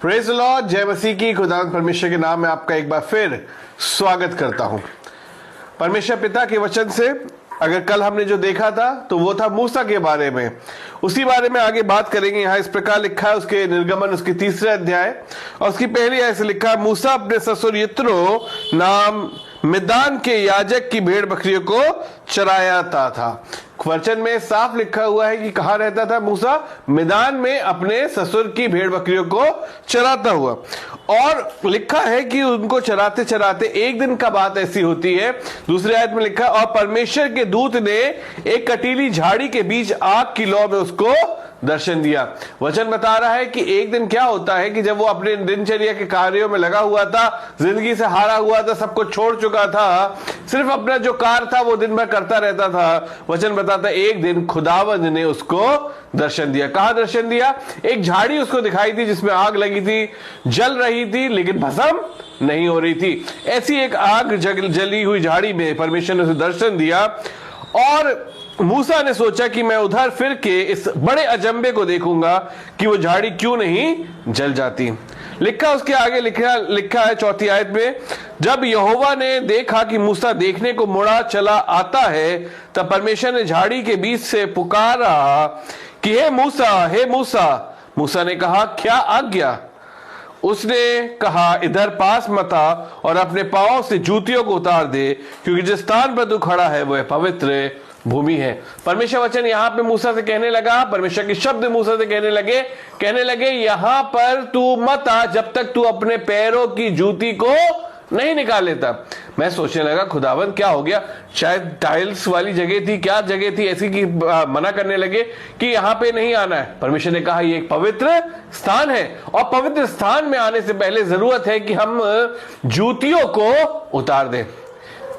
Praise the Lord, जय मसीह की। खुदा परमेश्वर के नाम में आपका एक बार फिर स्वागत करता हूं। परमेश्वर पिता के वचन से अगर कल हमने जो देखा था तो वो था मूसा के बारे में, उसी बारे में आगे बात करेंगे। यहाँ इस प्रकार लिखा है, उसके निर्गमन उसके 3रे अध्याय और उसकी पहली आयत से लिखा है, मूसा अपने ससुर यित्रो नाम मिद्यान के याजक की भेड़ बकरियों को चराता था। वचन में साफ लिखा हुआ है कि कहाँ रहता था मूसा? मिद्यान में अपने ससुर की भेड़ बकरियों को चराता हुआ। और लिखा है कि उनको चराते चराते एक दिन का बात ऐसी होती है, दूसरे आयत में लिखा, और परमेश्वर के दूत ने एक कटीली झाड़ी के बीच आग की लौ में उसको दर्शन दिया। वचन बता रहा है कि एक दिन क्या होता है कि जब वो अपने दिनचर्या के कार्यों में लगा हुआ था, जिंदगी से हारा हुआ था, सब कुछ छोड़ चुका था, सिर्फ अपना जो कार्य था वो दिन भर करता रहता था। वचन बताता है एक दिन खुदावंद ने उसको दर्शन दिया। कहां दर्शन दिया? एक झाड़ी उसको दिखाई थी जिसमें आग लगी थी, जल रही थी लेकिन भस्म नहीं हो रही थी। ऐसी एक आग जली हुई झाड़ी में परमेश्वर ने उसे दर्शन दिया और मूसा ने सोचा कि मैं उधर फिर के इस बड़े अजंबे को देखूंगा कि वो झाड़ी क्यों नहीं जल जाती। लिखा उसके आगे लिखा है 4ठी आयत में, जब यहोवा ने देखा कि मूसा देखने को मुड़ा चला आता है, तब परमेश्वर ने झाड़ी के बीच से पुकारा कि हे मूसा, हे मूसा। मूसा ने कहा, क्या आज्ञा? उसने कहा, इधर पास मत आ और अपने पांव से जूतियों को उतार दे, क्योंकि जिस स्थान पर तू खड़ा है वह पवित्र भूमि है। परमेश्वर वचन यहाँ पे मूसा से कहने लगा, परमेश्वर के शब्द मूसा से कहने लगे यहाँ पर तू मत आ जब तक तू अपने पैरों की जूती को नहीं निकाल लेता। मैं सोचने लगा खुदावंद क्या हो गया, शायद टाइल्स वाली जगह थी, क्या जगह थी ऐसी कि मना करने लगे कि यहाँ पे नहीं आना है। परमेश्वर ने कहा ये एक पवित्र स्थान है और पवित्र स्थान में आने से पहले जरूरत है कि हम जूतियों को उतार दें।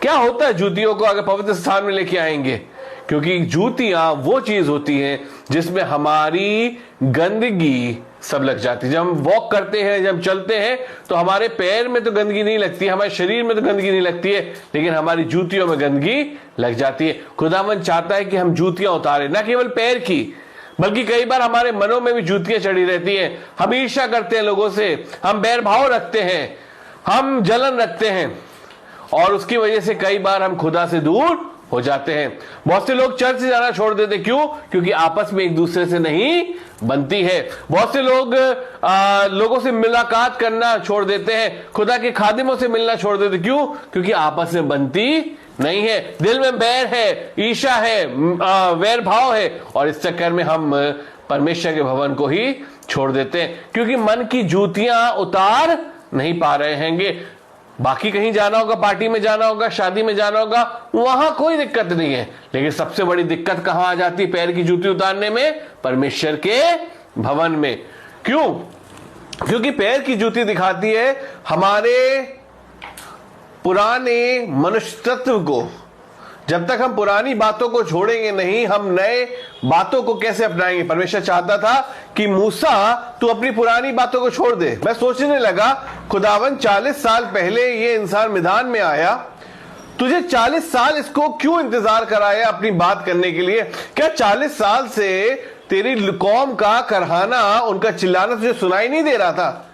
क्या होता है जूतियों को अगर पवित्र स्थान में लेके आएंगे? क्योंकि जूतियां वो चीज होती हैं जिसमें हमारी गंदगी सब लग जाती है। जब हम वॉक करते हैं, जब चलते हैं तो हमारे पैर में तो गंदगी नहीं लगती, हमारे शरीर में तो गंदगी नहीं लगती है, लेकिन हमारी जूतियों में गंदगी लग जाती है। खुदावंद चाहता है कि हम जूतियां उतारें, न केवल पैर की बल्कि कई बार हमारे मनों में भी जूतियां चढ़ी रहती हैं। हम ईर्ष्या करते हैं लोगों से, हम बैरभाव रखते हैं, हम जलन रखते हैं और उसकी वजह से कई बार हम खुदा से दूर हो जाते हैं। बहुत से लोग चर्च से जाना छोड़ देते, क्यों? क्योंकि आपस में एक दूसरे से नहीं बनती है। बहुत से लोग लोगों से मुलाकात करना छोड़ देते हैं, खुदा के खादिमों से मिलना छोड़ देते, क्यों? क्योंकि आपस में बनती नहीं है, दिल में बैर है, ईर्ष्या है, वैर भाव है और इस चक्कर में हम परमेश्वर के भवन को ही छोड़ देते हैं, क्योंकि मन की जूतियां उतार नहीं पा रहे हैंगे। बाकी कहीं जाना होगा, पार्टी में जाना होगा, शादी में जाना होगा, वहां कोई दिक्कत नहीं है, लेकिन सबसे बड़ी दिक्कत कहां आ जाती है पैर की जूती उतारने में? परमेश्वर के भवन में। क्यों? क्योंकि पैर की जूती दिखाती है हमारे पुराने मनुष्य तत्व को। जब तक हम पुरानी बातों को छोड़ेंगे नहीं, हम नए बातों को कैसे अपनाएंगे? परमेश्वर चाहता था कि मूसा तू अपनी पुरानी बातों को छोड़ दे। मैं सोचने लगा खुदावन 40 साल पहले ये इंसान मिद्यान में आया, तुझे 40 साल इसको क्यों इंतजार कराया अपनी बात करने के लिए? क्या 40 साल से तेरी कौम का करहाना, उनका चिल्लाना तुझे सुनाई नहीं दे रहा था?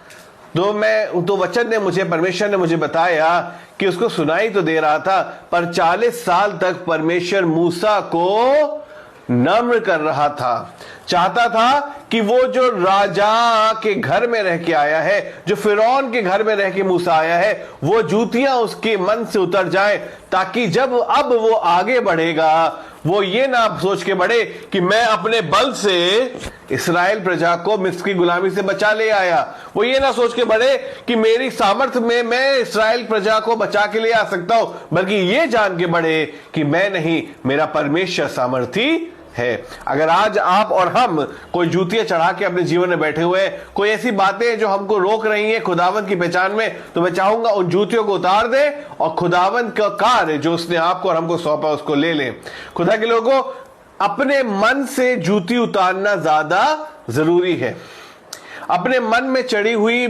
तो वचन ने मुझे, परमेश्वर ने मुझे बताया कि उसको सुनाई तो दे रहा था, पर 40 साल तक परमेश्वर मूसा को नम्र कर रहा था। चाहता था कि वो जो राजा के घर में रह के आया है, जो फिरौन के घर में रह के मूसा आया है, वो जूतियां उसके मन से उतर जाएं, ताकि जब अब वो आगे बढ़ेगा वो ये ना सोच के बढ़े कि मैं अपने बल से इस्राएल प्रजा को मिस्र की गुलामी से बचा ले आया। वो ये ना सोच के बढ़े कि मेरी सामर्थ्य में मैं इस्राएल प्रजा को बचा के ले आ सकता हूं, बल्कि ये जान के बढ़े कि मैं नहीं, मेरा परमेश्वर सामर्थी है। अगर आज आप और हम कोई जूतियां चढ़ा के अपने जीवन में बैठे हुए हैं, कोई ऐसी बातें जो हमको रोक रही हैं खुदावंद की पहचान में, तो मैं चाहूंगा उन जूतियों को उतार दे और खुदावंद का कार्य जो उसने आपको और हमको सौंपा उसको ले लें। खुदा के लोगों, अपने मन से जूती उतारना ज्यादा जरूरी है। अपने मन में चढ़ी हुई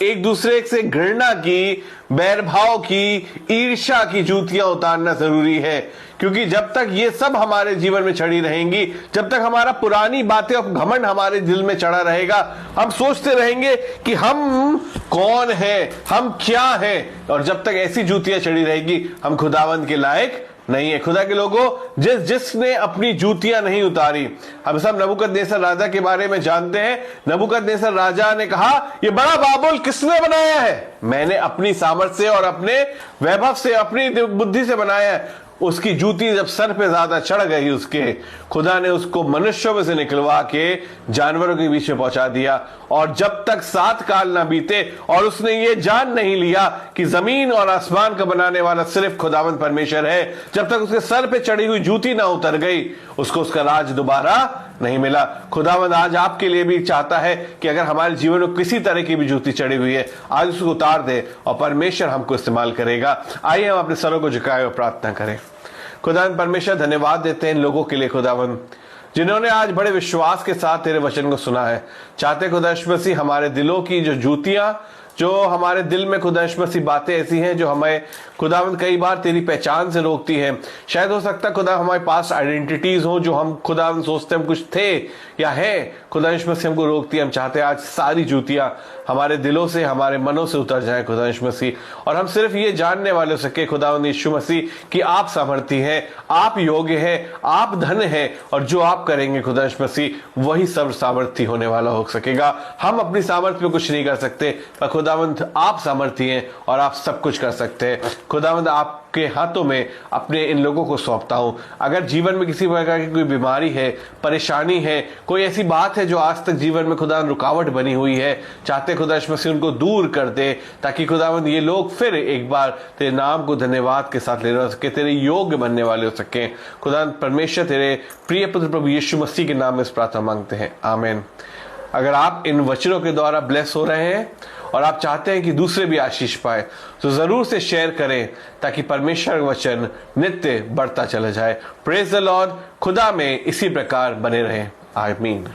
एक दूसरे से घृणा की, बैरभाव की, ईर्ष्या की जूतियां उतारना जरूरी है, क्योंकि जब तक ये सब हमारे जीवन में चढ़ी रहेंगी, जब तक हमारा पुरानी बातें और घमंड हमारे दिल में चढ़ा रहेगा, हम सोचते रहेंगे कि हम कौन हैं, हम क्या हैं, और जब तक ऐसी जूतियां चढ़ी रहेगी हम खुदावंद के लायक नहीं है। खुदा के लोगों, जिसने अपनी जूतियां नहीं उतारी, हम सब नबूकदनेस्सर राजा के बारे में जानते हैं। नबूकदनेस्सर राजा ने कहा, ये बड़ा बाबुल किसने बनाया है? मैंने अपनी सामर्थ्य से और अपने वैभव से, अपनी बुद्धि से बनाया है। उसकी जूती जब सर पे ज्यादा चढ़ गई उसके, खुदा ने उसको मनुष्यों में से निकलवा के जानवरों के बीच में पहुंचा दिया। और जब तक 7 काल ना बीते और उसने ये जान नहीं लिया कि जमीन और आसमान का बनाने वाला सिर्फ खुदावंद परमेश्वर है, जब तक उसके सर पे चढ़ी हुई जूती ना उतर गई, उसको उसका राज दोबारा नहीं मिला। खुदावंद आज आपके लिए भी चाहता है कि अगर हमारे जीवन में किसी तरह की भी जूती चढ़ी हुई है, आज उसको उतार दे और परमेश्वर हमको इस्तेमाल करेगा। आइए हम अपने सरों को झुकाए और प्रार्थना करें। खुदावंद परमेश्वर, धन्यवाद देते हैं इन लोगों के लिए खुदावंद, जिन्होंने आज बड़े विश्वास के साथ तेरे वचन को सुना है। चाहते खुदा यीशु मसीह हमारे दिलों की जो जूतियां, जो हमारे दिल में खुदा यीशु मसीह बातें ऐसी हैं जो हमें खुदावंद कई बार तेरी पहचान से रोकती हैं। शायद हो सकता है खुदा हमारे पास आइडेंटिटीज हो जो हम खुदावंद सोचते हम कुछ थे या है, खुदा यीशु मसीह हमको रोकती है। हम चाहते हैं आज सारी जूतियां हमारे दिलों से, हमारे मनों से उतर जाए खुदा यीशु मसीह, और हम सिर्फ ये जानने वाले हो सके खुदावंद यीशु मसीह कि आप सामर्थी हैं, आप योग्य हैं, आप धन हैं, और जो आप करेंगे खुदा यीशु मसीह वही सर्व सामर्थी होने वाला हो सकेगा। हम अपनी सामर्थ्य में कुछ नहीं कर सकते, पर खुदावंद आप सामर्थी हैं और आप सब कुछ कर सकते हैं। खुदावंद आपके हाथों में अपने इन लोगों को सौंपता हूं। अगर जीवन में किसी प्रकार की कोई बीमारी है, परेशानी है, कोई ऐसी बात है जो आज तक जीवन में खुदावंद रुकावट बनी हुई है, चाहते खुदा यीशु मसीह उनको दूर कर दे, ताकि खुदावंद ये लोग फिर एक बार तेरे नाम को धन्यवाद के साथ ले सके, तेरे योग्य बनने वाले हो सके। खुदावंद परमेश्वर तेरे प्रिय पुत्र प्रभु यीशु मसीह के नाम में इस प्रार्थना मांगते हैं, आमीन। अगर आप इन वचनों के द्वारा ब्लेस हो रहे हैं और आप चाहते हैं कि दूसरे भी आशीष पाए, तो जरूर से शेयर करें, ताकि परमेश्वर वचन नित्य बढ़ता चला जाए। Praise the Lord. खुदा में इसी प्रकार बने रहें, आमीन।